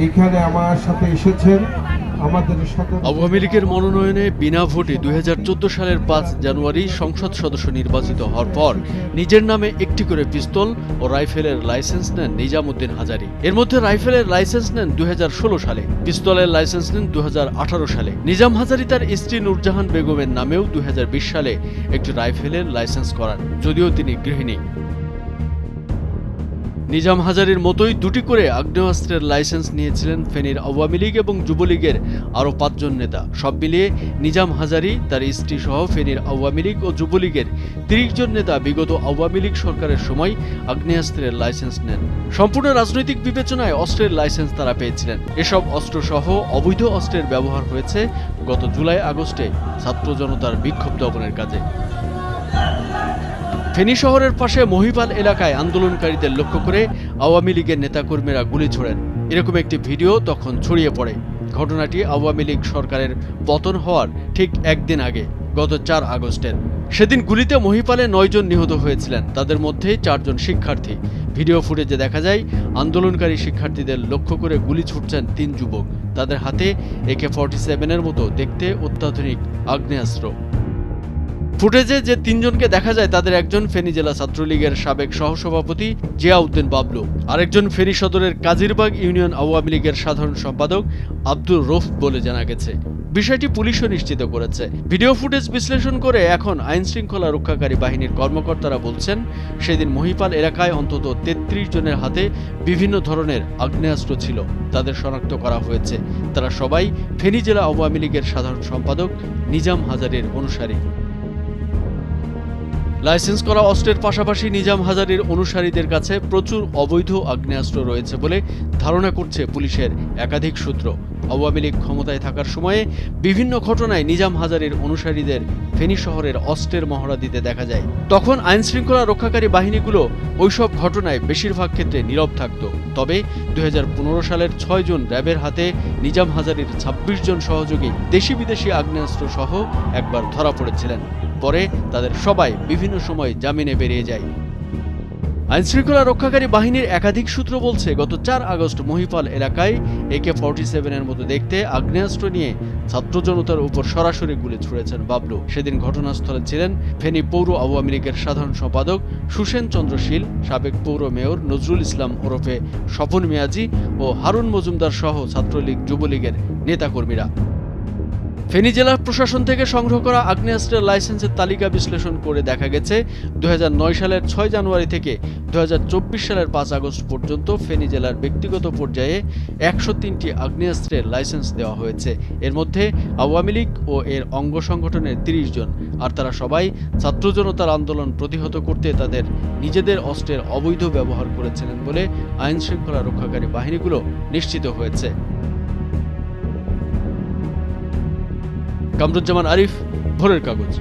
এইখানে আমার সাথে এসেছেন আমাদের সাথে। আওয়ামী লীগের মনোনয়নে বিনা ভোটে 2014 সালের 5 জানুয়ারি সংসদ সদস্য নির্বাচিত হওয়ার পর নিজের নামে একটি করে পিস্তল ও রাইফেলের লাইসেন্স নেন নিজামউদ্দিন হাজারী। এর মধ্যে রাইফেলের লাইসেন্স নেন 2016 সালে, পিস্তলের লাইসেন্স নেন 2018 সালে। নিজাম হাজারী তার স্ত্রী নূরজাহান বেগমের নামেও 2020 সালে একটি রাইফেলের লাইসেন্স করান, যদিও তিনি গৃহিণী। নিজাম হাজারীর মতোই দুটি করে আগ্নেয়াস্ত্রের লাইসেন্স নিয়েছিলেন ফেনীর আওয়ামী লীগ এবং যুবলীগের আরও 5 জন নেতা। সব মিলিয়ে নিজাম হাজারী, তার স্ত্রী সহ ফেনীর আওয়ামী লীগ ও যুবলীগের 30 জন নেতা বিগত আওয়ামী লীগ সরকারের সময় আগ্নেয়াস্ত্রের লাইসেন্স নেন। সম্পূর্ণ রাজনৈতিক বিবেচনায় অস্ত্রের লাইসেন্স তারা পেয়েছিলেন। এসব অস্ত্রসহ অবৈধ অস্ত্রের ব্যবহার হয়েছে গত জুলাই আগস্টে ছাত্র জনতার বিক্ষোভ দমনের কাজে। ফেনী শহরের পাশে মহিপাল এলাকায় আন্দোলনকারীদের লক্ষ্য করে আওয়ামী লীগের নেতাকর্মীরা গুলি ছোড়েন, এরকম একটি ভিডিও তখন ছড়িয়ে পড়ে। ঘটনাটি আওয়ামী লীগ সরকারের পতন হওয়ার ঠিক একদিন আগে, গত 4 আগস্টের। সেদিন গুলিতে মহিপালে 9 জন নিহত হয়েছিলেন, তাদের মধ্যে 4 জন শিক্ষার্থী। ভিডিও ফুটেজে দেখা যায় আন্দোলনকারী শিক্ষার্থীদের লক্ষ্য করে গুলি ছুটছেন 3 যুবক। তাদের হাতে AK-47 এর মতো দেখতে অত্যাধুনিক আগ্নেয়াস্ত্র। ফুটেজে যে 3 জনকে দেখা যায় তাদের একজন ফেনী জেলা ছাত্রলীগের সাবেক সহসভাপতি জিয়াউদ্দিন বাবলু, আরেকজন ফেনী সদরের কাজিরবাগ ইউনিয়ন আওয়ামী লীগের সাধারণ সম্পাদক আব্দুর রৌফ বলে জানা গেছে। বিষয়টি পুলিশও নিশ্চিত করেছে। ভিডিও ফুটেজ বিশ্লেষণ করে এখন আইন শৃঙ্খলা রক্ষাকারী বাহিনীর কর্মকর্তারা বলছেন, সেদিন মহিপাল এলাকায় অন্তত 33 জনের হাতে বিভিন্ন ধরনের আগ্নেয়াস্ত্র ছিল। তাদের শনাক্ত করা হয়েছে। তারা সবাই ফেনী জেলা আওয়ামী লীগের সাধারণ সম্পাদক নিজাম হাজারীর অনুসারী। লাইসেন্স করা অস্ত্রের পাশাপাশি নিজাম হাজারীর অনুসারীদের কাছে প্রচুর অবৈধ আগ্নেয়াস্ত্র রয়েছে বলে ধারণা করছে পুলিশের একাধিক সূত্র। আওয়ামী লীগ ক্ষমতায় থাকার সময়ে বিভিন্ন ঘটনায় নিজাম হাজারীর অনুসারীদের ফেনী শহরের অস্ত্রের মহড়া দিতে দেখা যায়। তখন আইন শৃঙ্খলা রক্ষাকারী বাহিনীগুলো ওইসব ঘটনায় বেশিরভাগ ক্ষেত্রে নীরব থাকত। তবে 2015 সালের 6 জুন র্যাবের হাতে নিজাম হাজারীর 26 জন সহযোগী দেশি বিদেশি আগ্নেয়াস্ত্র সহ একবার ধরা পড়েছিলেন। পরে তাদের সবাই বিভিন্ন সময় জামিনে বেরিয়ে যায়। আইনশৃঙ্খলা রক্ষাকারী বাহিনীর একাধিক সূত্র বলছে, গত 4 আগস্ট মহিপাল এলাকায় AK-47 এর মতো দেখতে আগ্নেয়াস্ত্র নিয়ে ছাত্র জনতার উপর সরাসরি গুলি ছুড়েছেন বাবলু। সেদিন ঘটনাস্থলে ছিলেন ফেনী পৌর আওয়ামী লীগের সাধারণ সম্পাদক সুসেন চন্দ্র শীল, সাবেক পৌর মেয়র নজরুল ইসলাম ওরফে স্বপন মিয়াজি ও হারুন মজুমদার সহ ছাত্রলীগ যুবলীগের নেতাকর্মীরা। ফেনী জেলা প্রশাসন থেকে সংগ্রহ করা আগ্নেয়াস্ত্রের লাইসেন্সের তালিকা বিশ্লেষণ করে দেখা গেছে 2009 সালের 6 জানুয়ারি থেকে 2024 সালের 5 আগস্ট পর্যন্ত ফেনী জেলার ব্যক্তিগত পর্যায়ে 103টি আগ্নেয়াস্ত্রের লাইসেন্স দেওয়া হয়েছে। এর মধ্যে আওয়ামী লীগ ও এর অঙ্গ সংগঠনের 30 জন, আর তারা সবাই ছাত্র জনতার আন্দোলন প্রতিহত করতে তাদের নিজেদের অস্ত্রের অবৈধ ব্যবহার করেছিলেন বলে আইন শৃঙ্খলা রক্ষাকারী বাহিনীগুলো নিশ্চিত হয়েছে। কামরুজ্জামান আরিফ, ভোরের কাগজ।